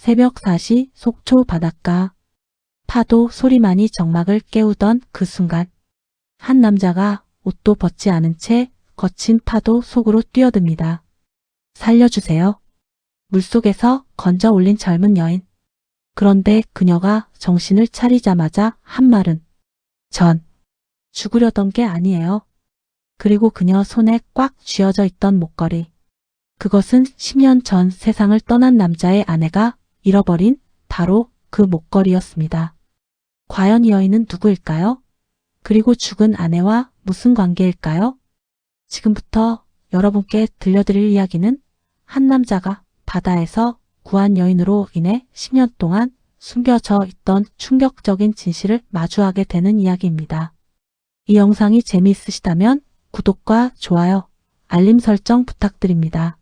새벽 4시 속초 바닷가. 파도 소리만이 정막을 깨우던 그 순간 한 남자가 옷도 벗지 않은 채 거친 파도 속으로 뛰어듭니다. 살려주세요. 물속에서 건져 올린 젊은 여인. 그런데 그녀가 정신을 차리자마자 한 말은 전 죽으려던 게 아니에요. 그리고 그녀 손에 꽉 쥐어져 있던 목걸이. 그것은 10년 전 세상을 떠난 남자의 아내가 잃어버린 바로 그 목걸이였습니다. 과연 이 여인은 누구일까요? 그리고 죽은 아내와 무슨 관계일까요? 지금부터 여러분께 들려드릴 이야기는 한 남자가 바다에서 구한 여인으로 인해 10년 동안 숨겨져 있던 충격적인 진실을 마주하게 되는 이야기입니다. 이 영상이 재미있으시다면 구독과 좋아요, 알림 설정 부탁드립니다.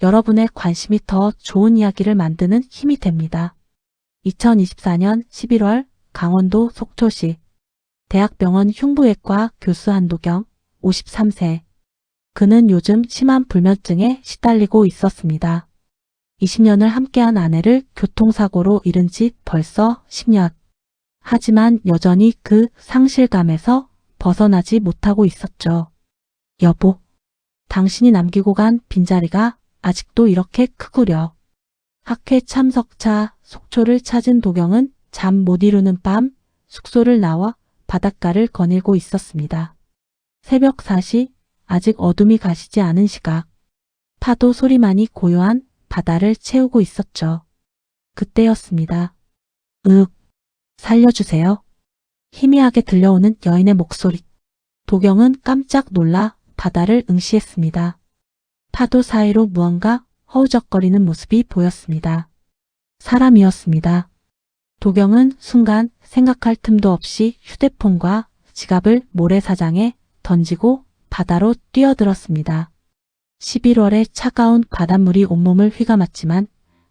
여러분의 관심이 더 좋은 이야기를 만드는 힘이 됩니다. 2024년 11월 강원도 속초시 대학병원 흉부외과 교수 한도경 53세. 그는 요즘 심한 불면증에 시달리고 있었습니다. 20년을 함께한 아내를 교통사고로 잃은 지 벌써 10년. 하지만 여전히 그 상실감에서 벗어나지 못하고 있었죠. 여보, 당신이 남기고 간 빈자리가 아직도 이렇게 크구려. 학회 참석차 속초를 찾은 도경은 잠 못 이루는 밤 숙소를 나와 바닷가를 거닐고 있었습니다. 새벽 4시, 아직 어둠이 가시지 않은 시각. 파도 소리만이 고요한 바다를 채우고 있었죠. 그때였습니다. 살려주세요. 희미하게 들려오는 여인의 목소리. 도경은 깜짝 놀라 바다를 응시했습니다. 파도 사이로 무언가 허우적거리는 모습이 보였습니다. 사람이었습니다. 도경은 순간 생각할 틈도 없이 휴대폰과 지갑을 모래사장에 던지고 바다로 뛰어들었습니다. 11월의 차가운 바닷물이 온몸을 휘감았지만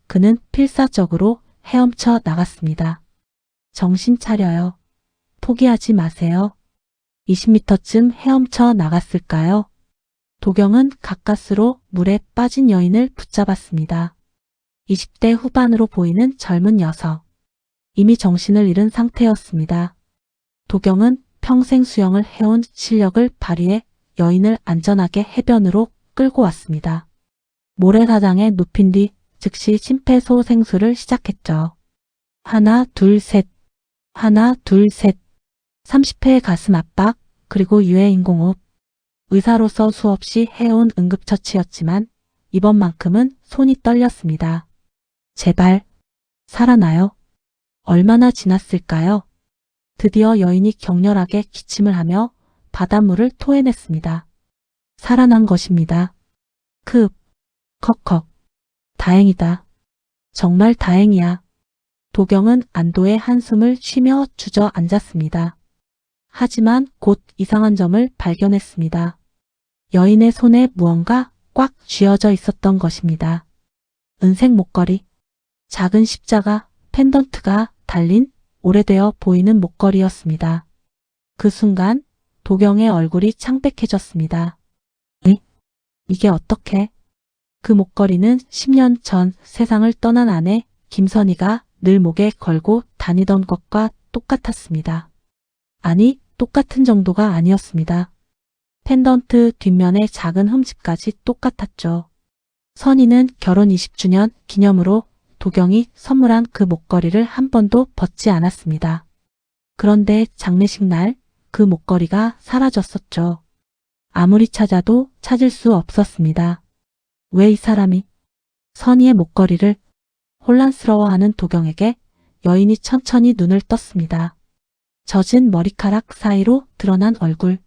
그는 필사적으로 헤엄쳐 나갔습니다. 정신 차려요. 포기하지 마세요. 20m쯤 헤엄쳐 나갔을까요? 도경은 가까스로 물에 빠진 여인을 붙잡았습니다. 20대 후반으로 보이는 젊은 여성. 이미 정신을 잃은 상태였습니다. 도경은 평생 수영을 해온 실력을 발휘해 여인을 안전하게 해변으로 끌고 왔습니다. 모래사장에 눕힌 뒤 즉시 심폐소생술을 시작했죠. 하나, 둘, 셋. 하나, 둘, 셋. 30회의 가슴 압박, 그리고 유해 인공호흡. 의사로서 수없이 해온 응급처치였지만 이번만큼은 손이 떨렸습니다. 제발, 살아나요. 얼마나 지났을까요? 드디어 여인이 격렬하게 기침을 하며 바닷물을 토해냈습니다. 살아난 것입니다. 컥컥. 다행이다. 정말 다행이야. 도경은 안도의 한숨을 쉬며 주저앉았습니다. 하지만 곧 이상한 점을 발견했습니다. 여인의 손에 무언가 꽉 쥐어져 있었던 것입니다. 은색 목걸이, 작은 십자가, 펜던트가 달린 오래되어 보이는 목걸이였습니다. 그 순간 도경의 얼굴이 창백해졌습니다. 이게 어떻게? 그 목걸이는 10년 전 세상을 떠난 아내 김선희가 늘 목에 걸고 다니던 것과 똑같았습니다. 아니, 똑같은 정도가 아니었습니다. 펜던트 뒷면의 작은 흠집까지 똑같았죠. 선희는 결혼 20주년 기념으로 도경이 선물한 그 목걸이를 한 번도 벗지 않았습니다. 그런데 장례식 날 그 목걸이가 사라졌었죠. 아무리 찾아도 찾을 수 없었습니다. 왜 이 사람이 선희의 목걸이를? 혼란스러워하는 도경에게 여인이 천천히 눈을 떴습니다. 젖은 머리카락 사이로 드러난 얼굴.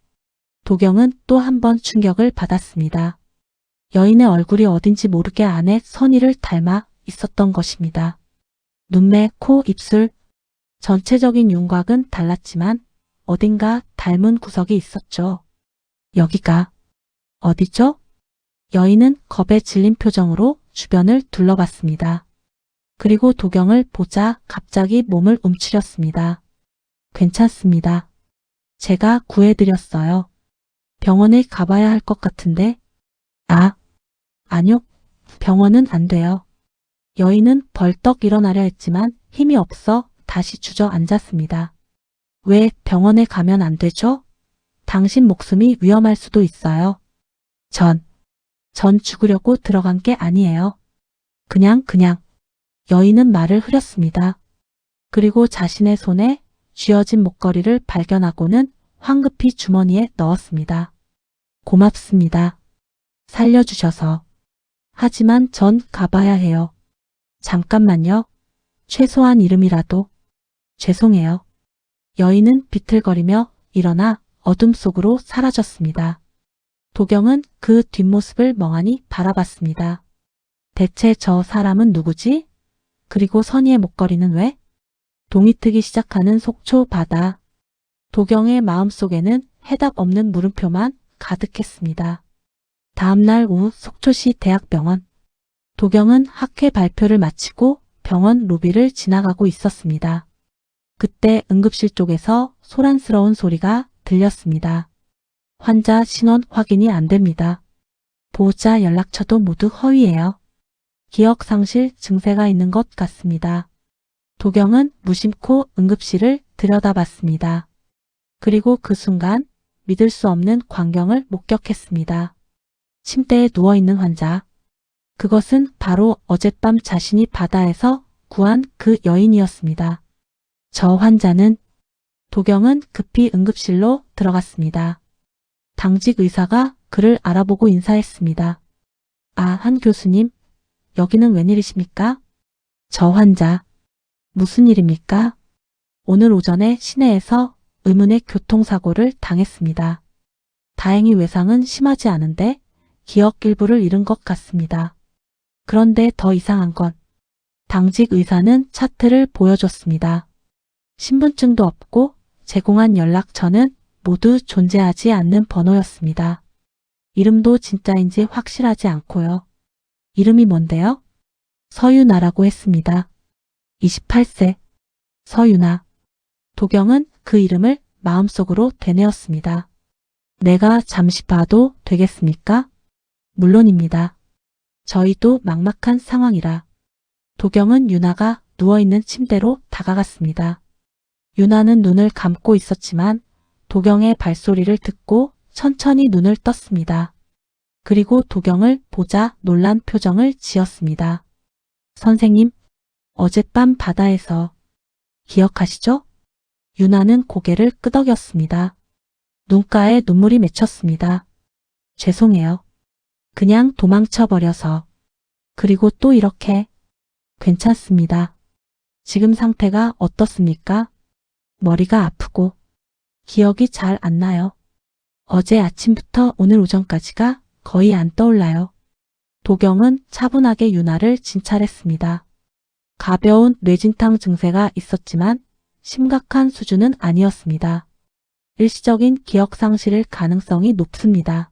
도경은 또 한 번 충격을 받았습니다. 여인의 얼굴이 어딘지 모르게 아내 선희를 닮아 있었던 것입니다. 눈매, 코, 입술, 전체적인 윤곽은 달랐지만 어딘가 닮은 구석이 있었죠. 여기가 어디죠? 여인은 겁에 질린 표정으로 주변을 둘러봤습니다. 그리고 도경을 보자 갑자기 몸을 움츠렸습니다. 괜찮습니다. 제가 구해드렸어요. 병원에 가봐야 할 것 같은데. 아니요. 병원은 안 돼요. 여인은 벌떡 일어나려 했지만 힘이 없어 다시 주저앉았습니다. 왜 병원에 가면 안 되죠? 당신 목숨이 위험할 수도 있어요. 전 죽으려고 들어간 게 아니에요. 그냥. 여인은 말을 흐렸습니다. 그리고 자신의 손에 쥐어진 목걸이를 발견하고는 황급히 주머니에 넣었습니다. 고맙습니다. 살려주셔서. 하지만 전 가봐야 해요. 잠깐만요. 최소한 이름이라도. 죄송해요. 여인은 비틀거리며 일어나 어둠 속으로 사라졌습니다. 도경은 그 뒷모습을 멍하니 바라봤습니다. 대체 저 사람은 누구지? 그리고 선의의 목걸이는 왜? 동이 트기 시작하는 속초 바다. 도경의 마음속에는 해답 없는 물음표만 가득했습니다. 다음날 오후 속초시 대학병원. 도경은 학회 발표를 마치고 병원 로비를 지나가고 있었습니다. 그때 응급실 쪽에서 소란스러운 소리가 들렸습니다. 환자 신원 확인이 안 됩니다. 보호자 연락처도 모두 허위예요. 기억 상실 증세가 있는 것 같습니다. 도경은 무심코 응급실을 들여다봤습니다. 그리고 그 순간 믿을 수 없는 광경을 목격했습니다. 침대에 누워있는 환자. 그것은 바로 어젯밤 자신이 바다에서 구한 그 여인이었습니다. 저 환자는 도경은 급히 응급실로 들어갔습니다. 당직 의사가 그를 알아보고 인사했습니다. 아, 한 교수님, 여기는 웬일이십니까? 저 환자, 무슨 일입니까? 오늘 오전에 시내에서 의문의 교통사고를 당했습니다. 다행히 외상은 심하지 않은데 기억 일부를 잃은 것 같습니다. 그런데 더 이상한 건 당직 의사는 차트를 보여줬습니다. 신분증도 없고 제공한 연락처는 모두 존재하지 않는 번호였습니다. 이름도 진짜인지 확실하지 않고요. 이름이 뭔데요? 서유나라고 했습니다. 28세. 서유나. 도경은 그 이름을 마음속으로 되뇌었습니다. 내가 잠시 봐도 되겠습니까? 물론입니다. 저희도 막막한 상황이라. 도경은 유나가 누워있는 침대로 다가갔습니다. 유나는 눈을 감고 있었지만 도경의 발소리를 듣고 천천히 눈을 떴습니다. 그리고 도경을 보자 놀란 표정을 지었습니다. 선생님, 어젯밤 바다에서 기억하시죠? 유나는 고개를 끄덕였습니다. 눈가에 눈물이 맺혔습니다. 죄송해요. 그냥 도망쳐버려서. 그리고 또 이렇게. 괜찮습니다. 지금 상태가 어떻습니까? 머리가 아프고 기억이 잘 안 나요. 어제 아침부터 오늘 오전까지가 거의 안 떠올라요. 도경은 차분하게 유나를 진찰했습니다. 가벼운 뇌진탕 증세가 있었지만 심각한 수준은 아니었습니다. 일시적인 기억 상실일 가능성이 높습니다.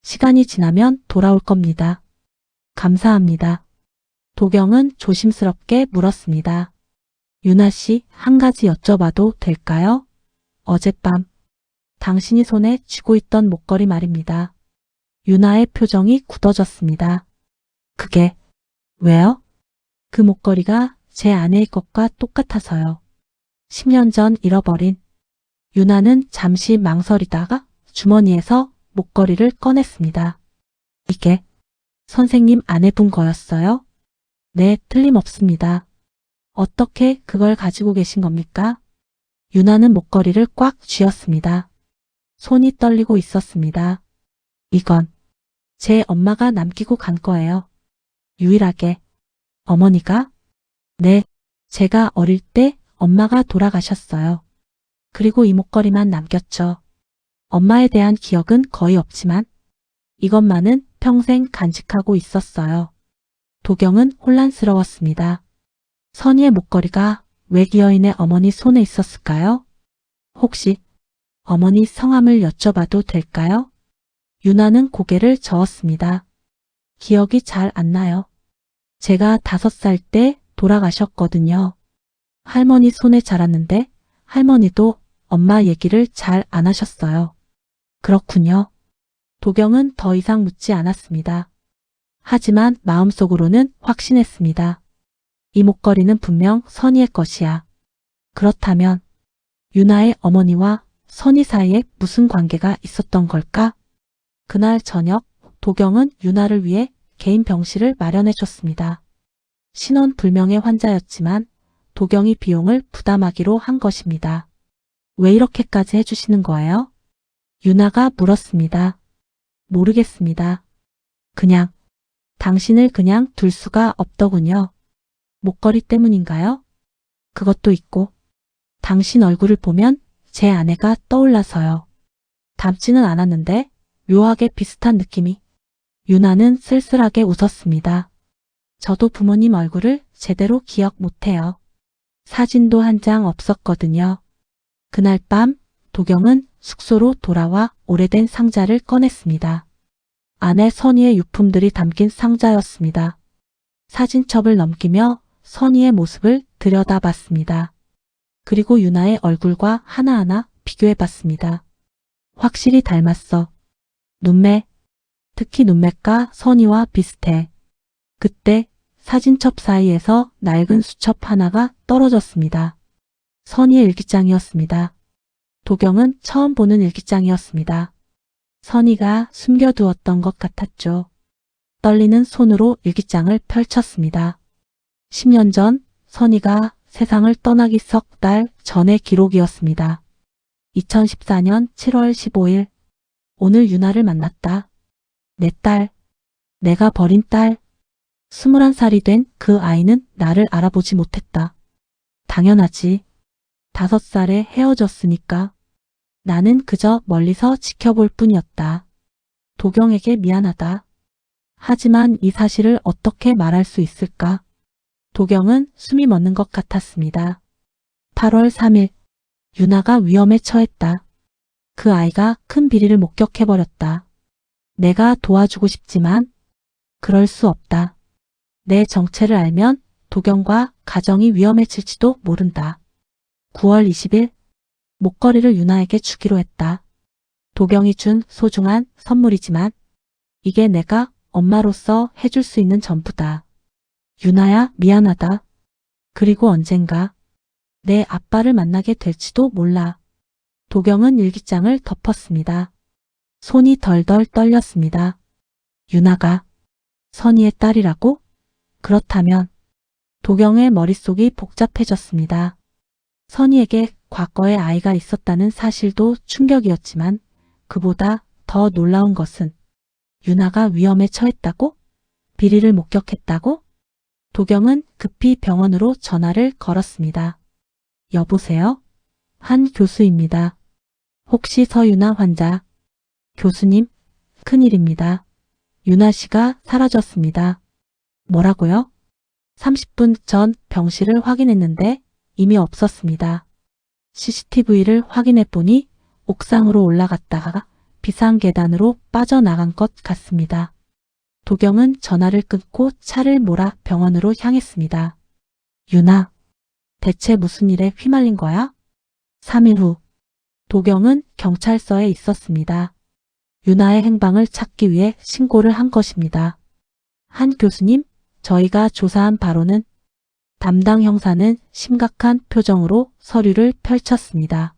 시간이 지나면 돌아올 겁니다. 감사합니다. 도경은 조심스럽게 물었습니다. 유나 씨, 한 가지 여쭤봐도 될까요? 어젯밤 당신이 손에 쥐고 있던 목걸이 말입니다. 유나의 표정이 굳어졌습니다. 그게 왜요? 그 목걸이가 제 아내의 것과 똑같아서요. 10년 전 잃어버린. 유나는 잠시 망설이다가 주머니에서 목걸이를 꺼냈습니다. 이게 선생님 아내분 거였어요? 네, 틀림없습니다. 어떻게 그걸 가지고 계신 겁니까? 유나는 목걸이를 꽉 쥐었습니다. 손이 떨리고 있었습니다. 이건 제 엄마가 남기고 간 거예요. 유일하게. 어머니가? 네, 제가 어릴 때 엄마가 돌아가셨어요. 그리고 이 목걸이만 남겼죠. 엄마에 대한 기억은 거의 없지만 이것만은 평생 간직하고 있었어요. 도경은 혼란스러웠습니다. 선희의 목걸이가 왜 기여인의 어머니 손에 있었을까요? 혹시 어머니 성함을 여쭤봐도 될까요? 유나는 고개를 저었습니다. 기억이 잘 안 나요. 제가 5살 때 돌아가셨거든요. 할머니 손에 자랐는데 할머니도 엄마 얘기를 잘 안 하셨어요. 그렇군요. 도경은 더 이상 묻지 않았습니다. 하지만 마음속으로는 확신했습니다. 이 목걸이는 분명 선희의 것이야. 그렇다면 유나의 어머니와 선희 사이에 무슨 관계가 있었던 걸까? 그날 저녁 도경은 유나를 위해 개인 병실을 마련해 줬습니다. 신원 불명의 환자였지만 도경이 비용을 부담하기로 한 것입니다. 왜 이렇게까지 해주시는 거예요? 유나가 물었습니다. 모르겠습니다. 그냥 당신을 그냥 둘 수가 없더군요. 목걸이 때문인가요? 그것도 있고 당신 얼굴을 보면 제 아내가 떠올라서요. 닮지는 않았는데 묘하게 비슷한 느낌이. 유나는 쓸쓸하게 웃었습니다. 저도 부모님 얼굴을 제대로 기억 못해요. 사진도 한 장 없었거든요. 그날 밤 도경은 숙소로 돌아와 오래된 상자를 꺼냈습니다. 안에 선희의 유품들이 담긴 상자였습니다. 사진첩을 넘기며 선희의 모습을 들여다봤습니다. 그리고 유나의 얼굴과 하나하나 비교해봤습니다. 확실히 닮았어. 눈매, 특히 눈매가 선희와 비슷해. 그때 사진첩 사이에서 낡은 수첩 하나가 떨어졌습니다. 선희의 일기장이었습니다. 도경은 처음 보는 일기장이었습니다. 선희가 숨겨두었던 것 같았죠. 떨리는 손으로 일기장을 펼쳤습니다. 10년 전 선희가 세상을 떠나기 석 달 전의 기록이었습니다. 2014년 7월 15일 오늘 유나를 만났다. 내 딸, 내가 버린 딸. 21살이 된 그 아이는 나를 알아보지 못했다. 당연하지. 5살에 헤어졌으니까. 나는 그저 멀리서 지켜볼 뿐이었다. 도경에게 미안하다. 하지만 이 사실을 어떻게 말할 수 있을까? 도경은 숨이 멎는 것 같았습니다. 8월 3일, 유나가 위험에 처했다. 그 아이가 큰 비리를 목격해버렸다. 내가 도와주고 싶지만 그럴 수 없다. 내 정체를 알면 도경과 가정이 위험해질지도 모른다. 9월 20일, 목걸이를 유나에게 주기로 했다. 도경이 준 소중한 선물이지만 이게 내가 엄마로서 해줄 수 있는 전부다. 유나야, 미안하다. 그리고 언젠가 내 아빠를 만나게 될지도 몰라. 도경은 일기장을 덮었습니다. 손이 덜덜 떨렸습니다. 유나가 선희의 딸이라고? 그렇다면 도경의 머릿속이 복잡해졌습니다. 선희에게 과거에 아이가 있었다는 사실도 충격이었지만 그보다 더 놀라운 것은 유나가 위험에 처했다고? 비리를 목격했다고? 도경은 급히 병원으로 전화를 걸었습니다. 여보세요? 한 교수입니다. 혹시 서유나 환자? 교수님, 큰일입니다. 유나 씨가 사라졌습니다. 뭐라고요? 30분 전 병실을 확인했는데 이미 없었습니다. CCTV를 확인해보니 옥상으로 올라갔다가 비상계단으로 빠져나간 것 같습니다. 도경은 전화를 끊고 차를 몰아 병원으로 향했습니다. 유나, 대체 무슨 일에 휘말린 거야? 3일 후, 도경은 경찰서에 있었습니다. 유나의 행방을 찾기 위해 신고를 한 것입니다. 한 교수님, 저희가 조사한 바로는 담당 형사는 심각한 표정으로 서류를 펼쳤습니다.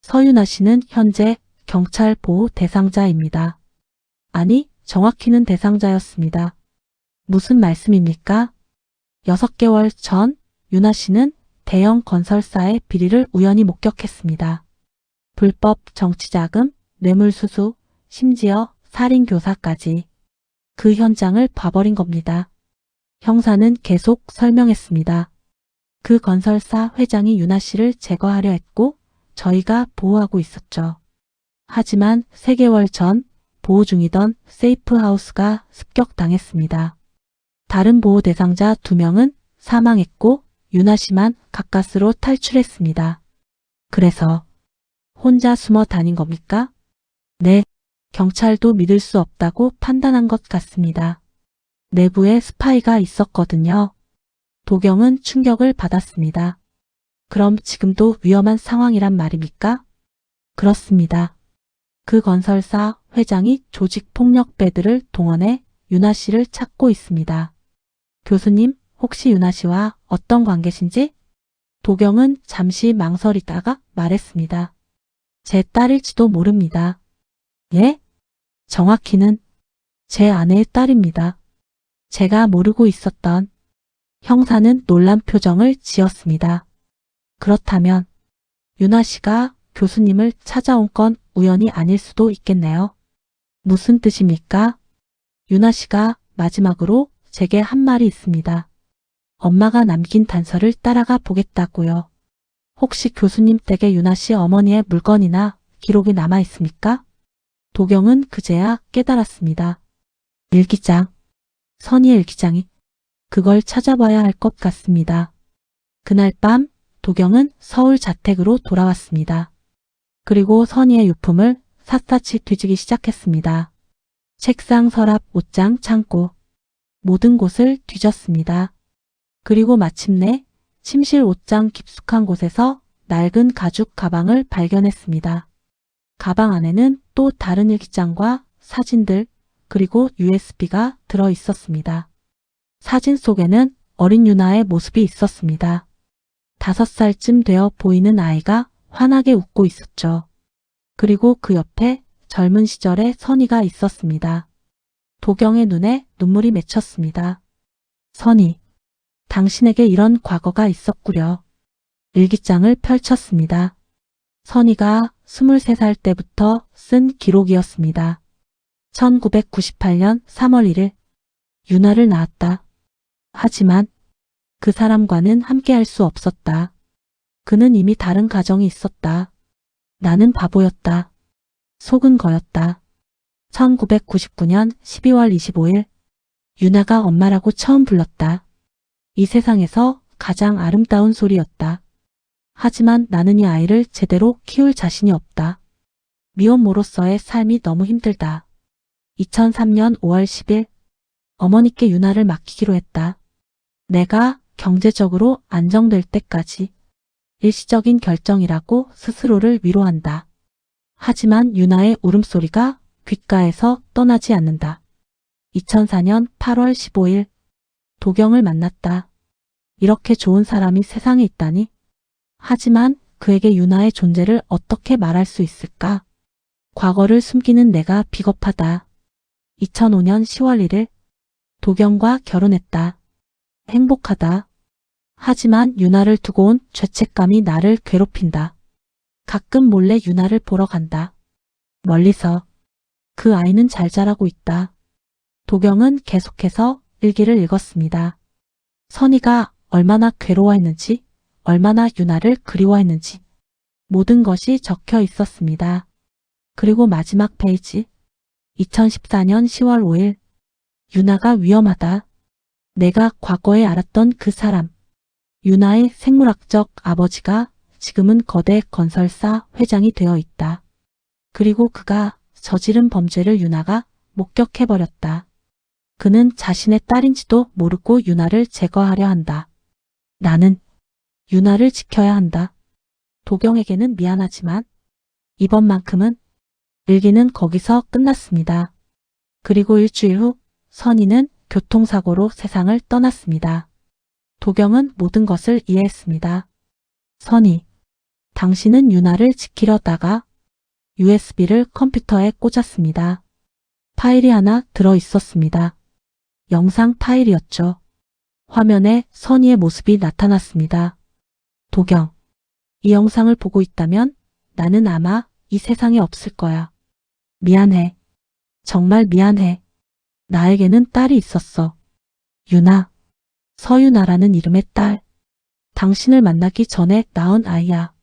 서유나 씨는 현재 경찰 보호 대상자입니다. 아니, 정확히는 대상자였습니다. 무슨 말씀입니까? 6개월 전 유나 씨는 대형 건설사의 비리를 우연히 목격했습니다. 불법 정치자금, 뇌물수수, 심지어 살인교사까지. 그 현장을 봐버린 겁니다. 형사는 계속 설명했습니다. 그 건설사 회장이 유나 씨를 제거하려 했고 저희가 보호하고 있었죠. 하지만 3개월 전 보호 중이던 세이프하우스가 습격당했습니다. 다른 보호 대상자 2명은 사망했고 유나 씨만 가까스로 탈출했습니다. 그래서 혼자 숨어 다닌 겁니까? 네, 경찰도 믿을 수 없다고 판단한 것 같습니다. 내부에 스파이가 있었거든요. 도경은 충격을 받았습니다. 그럼 지금도 위험한 상황이란 말입니까? 그렇습니다. 그 건설사 회장이 조직폭력배들을 동원해 유나 씨를 찾고 있습니다. 교수님, 혹시 유나 씨와 어떤 관계신지? 도경은 잠시 망설이다가 말했습니다. 제 딸일지도 모릅니다. 예? 정확히는 제 아내의 딸입니다. 제가 모르고 있었던 형사는 놀란 표정을 지었습니다. 그렇다면 유나 씨가 교수님을 찾아온 건 우연이 아닐 수도 있겠네요. 무슨 뜻입니까? 유나 씨가 마지막으로 제게 한 말이 있습니다. 엄마가 남긴 단서를 따라가 보겠다고요. 혹시 교수님 댁에 유나 씨 어머니의 물건이나 기록이 남아 있습니까? 도경은 그제야 깨달았습니다. 일기장. 선의의 일기장이 그걸 찾아봐야 할 것 같습니다. 그날 밤 도경은 서울 자택으로 돌아왔습니다. 그리고 선의의 유품을 샅샅이 뒤지기 시작했습니다. 책상, 서랍, 옷장, 창고 모든 곳을 뒤졌습니다. 그리고 마침내 침실 옷장 깊숙한 곳에서 낡은 가죽 가방을 발견했습니다. 가방 안에는 또 다른 일기장과 사진들 그리고 USB가 들어 있었습니다. 사진 속에는 어린 유나의 모습이 있었습니다. 5살쯤 되어 보이는 아이가 환하게 웃고 있었죠. 그리고 그 옆에 젊은 시절의 선희가 있었습니다. 도경의 눈에 눈물이 맺혔습니다. 선희, 당신에게 이런 과거가 있었구려. 일기장을 펼쳤습니다. 선희가 23살 때부터 쓴 기록이었습니다. 1998년 3월 1일 유나를 낳았다. 하지만 그 사람과는 함께할 수 없었다. 그는 이미 다른 가정이 있었다. 나는 바보였다. 속은 거였다. 1999년 12월 25일 유나가 엄마라고 처음 불렀다. 이 세상에서 가장 아름다운 소리였다. 하지만 나는 이 아이를 제대로 키울 자신이 없다. 미혼모로서의 삶이 너무 힘들다. 2003년 5월 10일 어머니께 유나를 맡기기로 했다. 내가 경제적으로 안정될 때까지 일시적인 결정이라고 스스로를 위로한다. 하지만 유나의 울음소리가 귓가에서 떠나지 않는다. 2004년 8월 15일 도경을 만났다. 이렇게 좋은 사람이 세상에 있다니. 하지만 그에게 유나의 존재를 어떻게 말할 수 있을까? 과거를 숨기는 내가 비겁하다. 2005년 10월 1일 도경과 결혼했다. 행복하다. 하지만 유나를 두고 온 죄책감이 나를 괴롭힌다. 가끔 몰래 유나를 보러 간다. 멀리서. 그 아이는 잘 자라고 있다. 도경은 계속해서 일기를 읽었습니다. 선희가 얼마나 괴로워했는지, 얼마나 유나를 그리워했는지 모든 것이 적혀 있었습니다. 그리고 마지막 페이지 2014년 10월 5일 유나가 위험하다. 내가 과거에 알았던 그 사람 유나의 생물학적 아버지가 지금은 거대 건설사 회장이 되어 있다. 그리고 그가 저지른 범죄를 유나가 목격해버렸다. 그는 자신의 딸인지도 모르고 유나를 제거하려 한다. 나는 유나를 지켜야 한다. 도경에게는 미안하지만 이번만큼은 일기는 거기서 끝났습니다. 그리고 일주일 후 선희는 교통사고로 세상을 떠났습니다. 도경은 모든 것을 이해했습니다. 선희, 당신은 유나를 지키려다가 USB를 컴퓨터에 꽂았습니다. 파일이 하나 들어 있었습니다. 영상 파일이었죠. 화면에 선희의 모습이 나타났습니다. 도경, 이 영상을 보고 있다면 나는 아마 이 세상에 없을 거야. 미안해. 정말 미안해. 나에게는 딸이 있었어. 유나, 서유나라는 이름의 딸. 당신을 만나기 전에 낳은 아이야.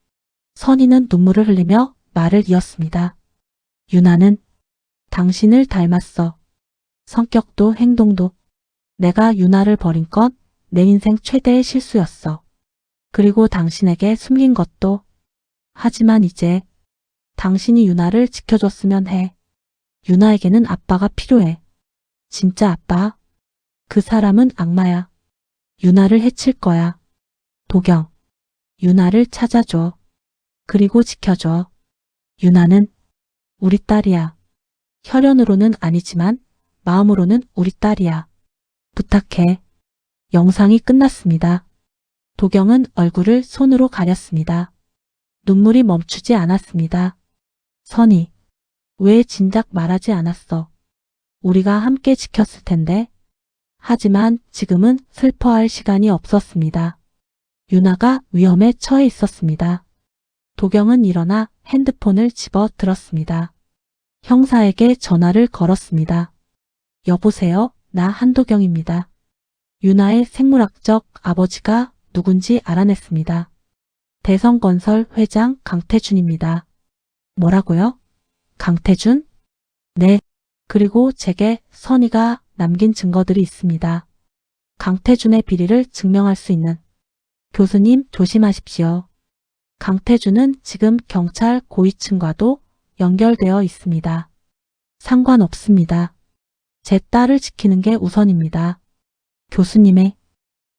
선희는 눈물을 흘리며 말을 이었습니다. 유나는 당신을 닮았어. 성격도 행동도. 내가 유나를 버린 건 내 인생 최대의 실수였어. 그리고 당신에게 숨긴 것도. 하지만 이제 당신이 유나를 지켜줬으면 해. 유나에게는 아빠가 필요해. 진짜 아빠. 그 사람은 악마야. 유나를 해칠 거야. 도경, 유나를 찾아줘. 그리고 지켜줘. 유나는 우리 딸이야. 혈연으로는 아니지만 마음으로는 우리 딸이야. 부탁해. 영상이 끝났습니다. 도경은 얼굴을 손으로 가렸습니다. 눈물이 멈추지 않았습니다. 선희, 왜 진작 말하지 않았어? 우리가 함께 지켰을 텐데. 하지만 지금은 슬퍼할 시간이 없었습니다. 유나가 위험에 처해 있었습니다. 도경은 일어나 핸드폰을 집어 들었습니다. 형사에게 전화를 걸었습니다. 여보세요, 나 한도경입니다. 유나의 생물학적 아버지가 누군지 알아냈습니다. 대성건설 회장 강태준입니다. 뭐라고요? 강태준? 네. 그리고 제게 선희가 남긴 증거들이 있습니다. 강태준의 비리를 증명할 수 있는. 교수님 조심하십시오. 강태준은 지금 경찰 고위층과도 연결되어 있습니다. 상관없습니다. 제 딸을 지키는 게 우선입니다. 교수님의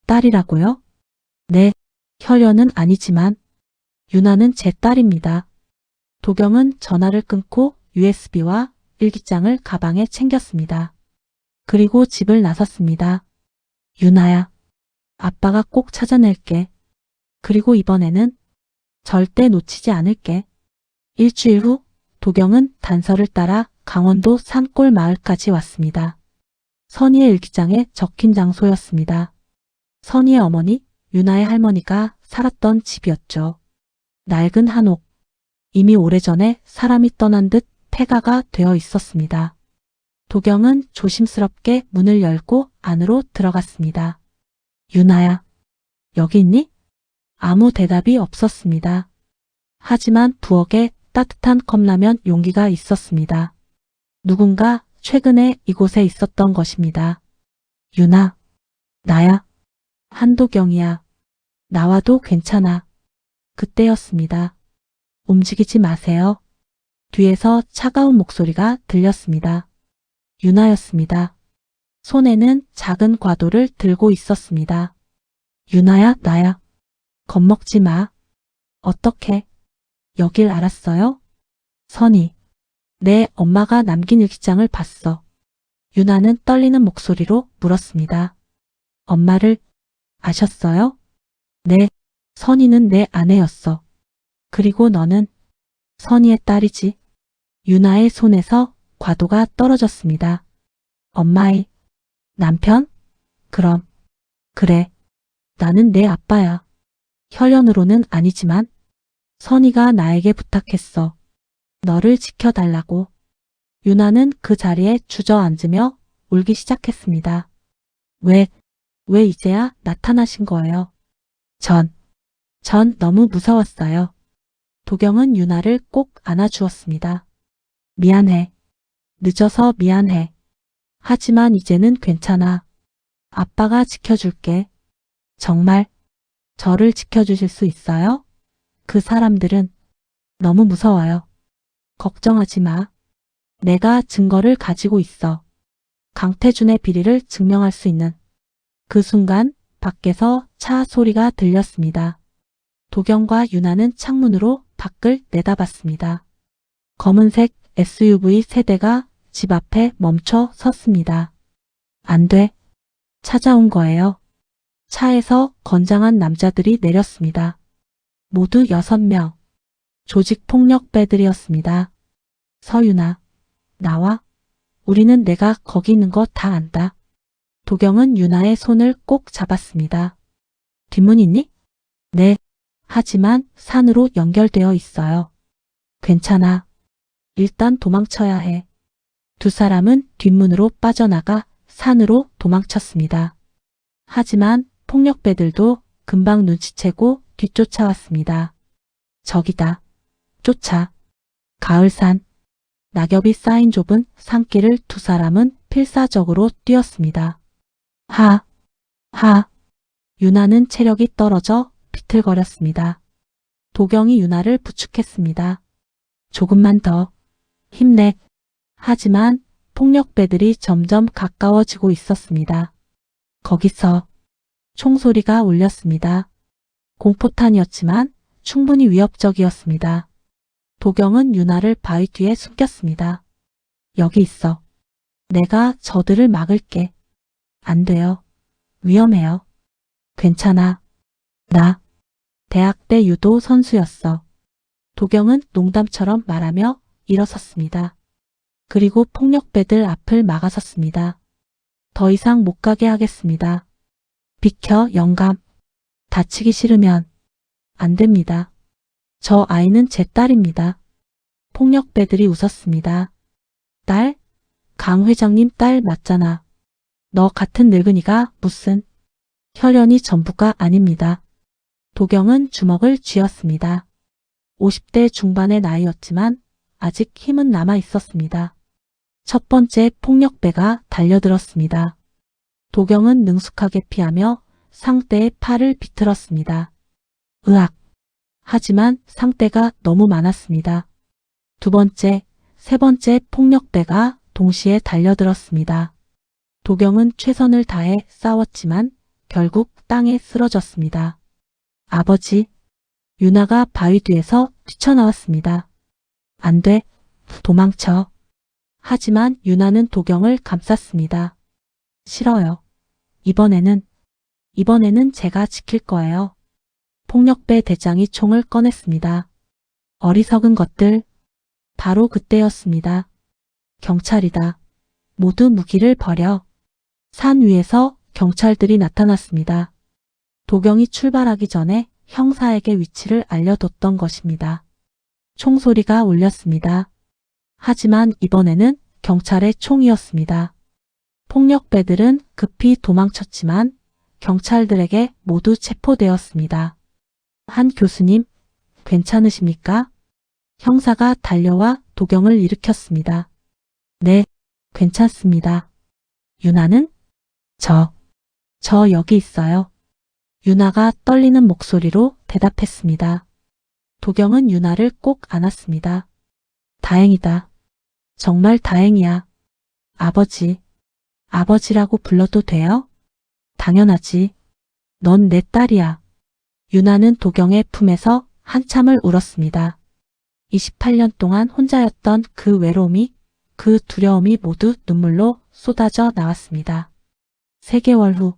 딸이라고요? 네, 혈연은 아니지만 유나는 제 딸입니다. 도경은 전화를 끊고 USB와 일기장을 가방에 챙겼습니다. 그리고 집을 나섰습니다. 유나야, 아빠가 꼭 찾아낼게. 그리고 이번에는 절대 놓치지 않을게. 일주일 후 도경은 단서를 따라 강원도 산골 마을까지 왔습니다. 선희의 일기장에 적힌 장소였습니다. 선희의 어머니, 유나의 할머니가 살았던 집이었죠. 낡은 한옥. 이미 오래전에 사람이 떠난 듯 폐가가 되어 있었습니다. 도경은 조심스럽게 문을 열고 안으로 들어갔습니다. 유나야, 여기 있니? 아무 대답이 없었습니다. 하지만 부엌에 따뜻한 컵라면 용기가 있었습니다. 누군가 최근에 이곳에 있었던 것입니다. 유나, 나야. 한도경이야. 나와도 괜찮아. 그때였습니다. 움직이지 마세요. 뒤에서 차가운 목소리가 들렸습니다. 유나였습니다. 손에는 작은 과도를 들고 있었습니다. 유나야, 나야. 겁먹지 마. 어떻게? 여길 알았어요? 선희. 내 엄마가 남긴 일기장을 봤어. 유나는 떨리는 목소리로 물었습니다. 엄마를 아셨어요? 네. 선희는 내 아내였어. 그리고 너는 선희의 딸이지. 유나의 손에서 과도가 떨어졌습니다. 엄마의 남편? 그럼. 그래. 나는 내 아빠야. 혈연으로는 아니지만 선희가 나에게 부탁했어. 너를 지켜달라고. 유나는 그 자리에 주저앉으며 울기 시작했습니다. 왜 이제야 나타나신 거예요? 전 너무 무서웠어요. 도경은 유나를 꼭 안아주었습니다. 미안해. 늦어서 미안해. 하지만 이제는 괜찮아. 아빠가 지켜줄게. 정말 저를 지켜주실 수 있어요? 그 사람들은 너무 무서워요. 걱정하지 마. 내가 증거를 가지고 있어. 강태준의 비리를 증명할 수 있는. 그 순간 밖에서 차 소리가 들렸습니다. 도경과 유나는 창문으로 밖을 내다봤습니다. 검은색 SUV 세대가 집 앞에 멈춰 섰습니다. 안 돼. 찾아온 거예요. 차에서 건장한 남자들이 내렸습니다. 모두 6명. 조직폭력배들이었습니다. 서유나, 나와. 우리는 내가 거기 있는 거 다 안다. 도경은 유나의 손을 꼭 잡았습니다. 뒷문 있니? 네. 하지만 산으로 연결되어 있어요. 괜찮아. 일단 도망쳐야 해. 두 사람은 뒷문으로 빠져나가 산으로 도망쳤습니다. 하지만 폭력배들도 금방 눈치채고 뒤쫓아왔습니다. 저기다. 쫓아. 가을산. 낙엽이 쌓인 좁은 산길을 두 사람은 필사적으로 뛰었습니다. 하. 유나는 체력이 떨어져 비틀거렸습니다. 도경이 유나를 부축했습니다. 조금만 더. 힘내. 하지만 폭력배들이 점점 가까워지고 있었습니다. 거기서 총소리가 울렸습니다. 공포탄이었지만 충분히 위협적이었습니다. 도경은 유나를 바위 뒤에 숨겼습니다. 여기 있어. 내가 저들을 막을게. 안 돼요. 위험해요. 괜찮아. 나 대학 때 유도 선수였어. 도경은 농담처럼 말하며 일어섰습니다. 그리고 폭력배들 앞을 막아섰습니다. 더 이상 못 가게 하겠습니다. 비켜, 영감. 다치기 싫으면 안 됩니다. 저 아이는 제 딸입니다. 폭력배들이 웃었습니다. 딸? 강 회장님 딸 맞잖아. 너 같은 늙은이가 무슨. 혈연이 전부가 아닙니다. 도경은 주먹을 쥐었습니다. 50대 중반의 나이였지만 아직 힘은 남아 있었습니다. 첫 번째 폭력배가 달려들었습니다. 도경은 능숙하게 피하며 상대의 팔을 비틀었습니다. 으악! 하지만 상대가 너무 많았습니다. 두 번째, 세 번째 폭력배가 동시에 달려들었습니다. 도경은 최선을 다해 싸웠지만 결국 땅에 쓰러졌습니다. 아버지, 유나가 바위 뒤에서 뛰쳐나왔습니다. 안 돼, 도망쳐. 하지만 유나는 도경을 감쌌습니다. 싫어요. 이번에는 제가 지킬 거예요. 폭력배 대장이 총을 꺼냈습니다. 어리석은 것들. 바로 그때였습니다. 경찰이다. 모두 무기를 버려. 산 위에서 경찰들이 나타났습니다. 도경이 출발하기 전에 형사에게 위치를 알려뒀던 것입니다. 총소리가 울렸습니다. 하지만 이번에는 경찰의 총이었습니다. 폭력배들은 급히 도망쳤지만 경찰들에게 모두 체포되었습니다. 한 교수님, 괜찮으십니까? 형사가 달려와 도경을 일으켰습니다. 네, 괜찮습니다. 유나는? 저 여기 있어요. 유나가 떨리는 목소리로 대답했습니다. 도경은 유나를 꼭 안았습니다. 다행이다. 정말 다행이야. 아버지, 아버지라고 불러도 돼요? 당연하지. 넌 내 딸이야. 유나는 도경의 품에서 한참을 울었습니다. 28년 동안 혼자였던 그 외로움이, 그 두려움이 모두 눈물로 쏟아져 나왔습니다. 3개월 후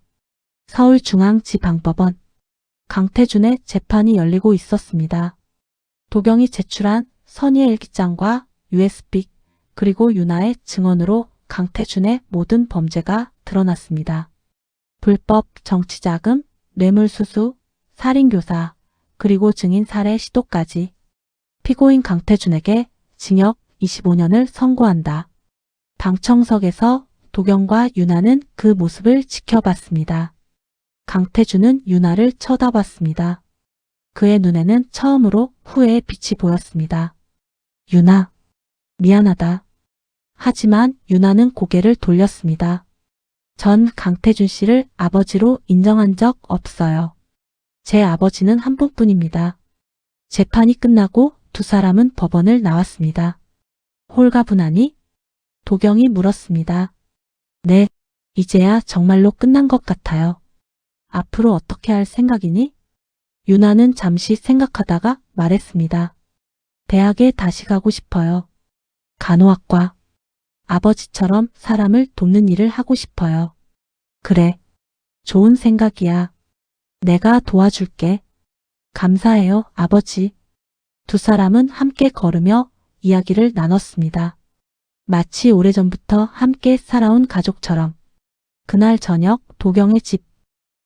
서울중앙지방법원 강태준의 재판이 열리고 있었습니다. 도경이 제출한 선의의 일기장과 USB 그리고 유나의 증언으로 강태준의 모든 범죄가 드러났습니다. 불법 정치자금, 뇌물수수, 살인교사, 그리고 증인 살해 시도까지. 피고인 강태준에게 징역 25년을 선고한다. 방청석에서 도경과 유나는 그 모습을 지켜봤습니다. 강태준은 유나를 쳐다봤습니다. 그의 눈에는 처음으로 후회의 빛이 보였습니다. 유나, 미안하다. 하지만 유나는 고개를 돌렸습니다. 전 강태준 씨를 아버지로 인정한 적 없어요. 제 아버지는 한 분뿐입니다. 재판이 끝나고 두 사람은 법원을 나왔습니다. 홀가분하니? 도경이 물었습니다. 네, 이제야 정말로 끝난 것 같아요. 앞으로 어떻게 할 생각이니? 유나는 잠시 생각하다가 말했습니다. 대학에 다시 가고 싶어요. 간호학과. 아버지처럼 사람을 돕는 일을 하고 싶어요. 그래, 좋은 생각이야. 내가 도와줄게. 감사해요, 아버지. 두 사람은 함께 걸으며 이야기를 나눴습니다. 마치 오래전부터 함께 살아온 가족처럼. 그날 저녁 도경의 집.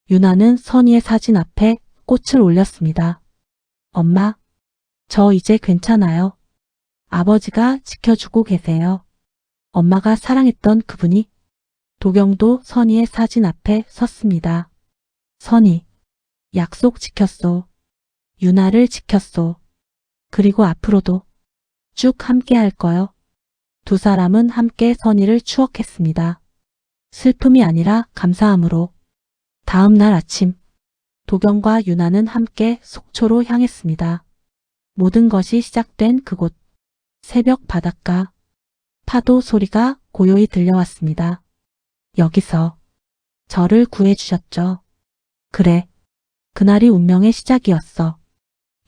유나는 선희의 사진 앞에 꽃을 올렸습니다. 엄마, 저 이제 괜찮아요. 아버지가 지켜주고 계세요. 엄마가 사랑했던 그분이. 도경도 선희의 사진 앞에 섰습니다. 선희, 약속 지켰소. 유나를 지켰소. 그리고 앞으로도 쭉 함께 할 거요. 두 사람은 함께 선희를 추억했습니다. 슬픔이 아니라 감사함으로. 다음 날 아침, 도경과 유나는 함께 속초로 향했습니다. 모든 것이 시작된 그곳. 새벽 바닷가. 파도 소리가 고요히 들려왔습니다. 여기서 저를 구해주셨죠. 그래, 그날이 운명의 시작이었어.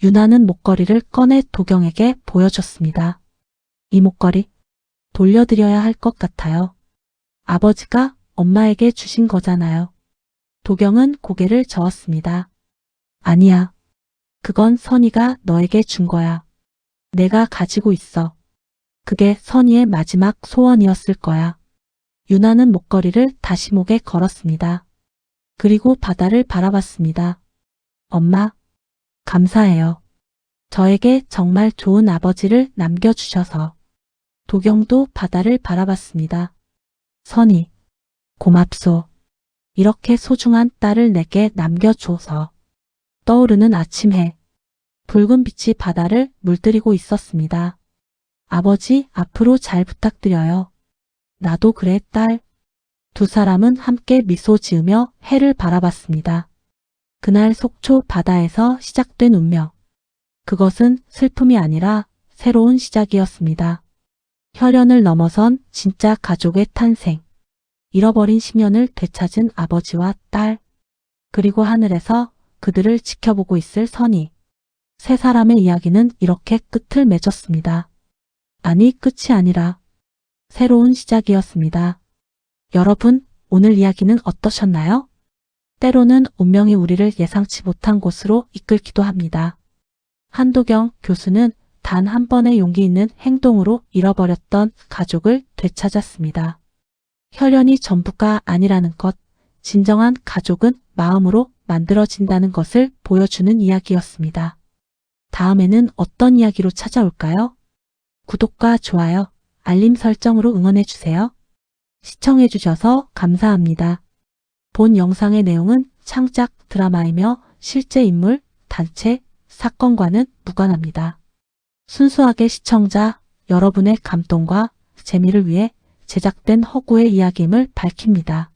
유나는 목걸이를 꺼내 도경에게 보여줬습니다. 이 목걸이 돌려드려야 할 것 같아요. 아버지가 엄마에게 주신 거잖아요. 도경은 고개를 저었습니다. 아니야. 그건 선희가 너에게 준 거야. 내가 가지고 있어. 그게 선희의 마지막 소원이었을 거야. 유나는 목걸이를 다시 목에 걸었습니다. 그리고 바다를 바라봤습니다. 엄마, 감사해요. 저에게 정말 좋은 아버지를 남겨주셔서. 도경도 바다를 바라봤습니다. 선희, 고맙소. 이렇게 소중한 딸을 내게 남겨줘서. 떠오르는 아침 해. 붉은 빛이 바다를 물들이고 있었습니다. 아버지, 앞으로 잘 부탁드려요. 나도 그래, 딸. 두 사람은 함께 미소 지으며 해를 바라봤습니다. 그날 속초 바다에서 시작된 운명. 그것은 슬픔이 아니라 새로운 시작이었습니다. 혈연을 넘어선 진짜 가족의 탄생. 잃어버린 심연을 되찾은 아버지와 딸. 그리고 하늘에서 그들을 지켜보고 있을 선희. 세 사람의 이야기는 이렇게 끝을 맺었습니다. 아니, 끝이 아니라 새로운 시작이었습니다. 여러분, 오늘 이야기는 어떠셨나요? 때로는 운명이 우리를 예상치 못한 곳으로 이끌기도 합니다. 한도경 교수는 단 한 번의 용기 있는 행동으로 잃어버렸던 가족을 되찾았습니다. 혈연이 전부가 아니라는 것, 진정한 가족은 마음으로 만들어진다는 것을 보여주는 이야기였습니다. 다음에는 어떤 이야기로 찾아올까요? 구독과 좋아요, 알림 설정으로 응원해주세요. 시청해주셔서 감사합니다. 본 영상의 내용은 창작 드라마이며 실제 인물, 단체, 사건과는 무관합니다. 순수하게 시청자 여러분의 감동과 재미를 위해 제작된 허구의 이야기임을 밝힙니다.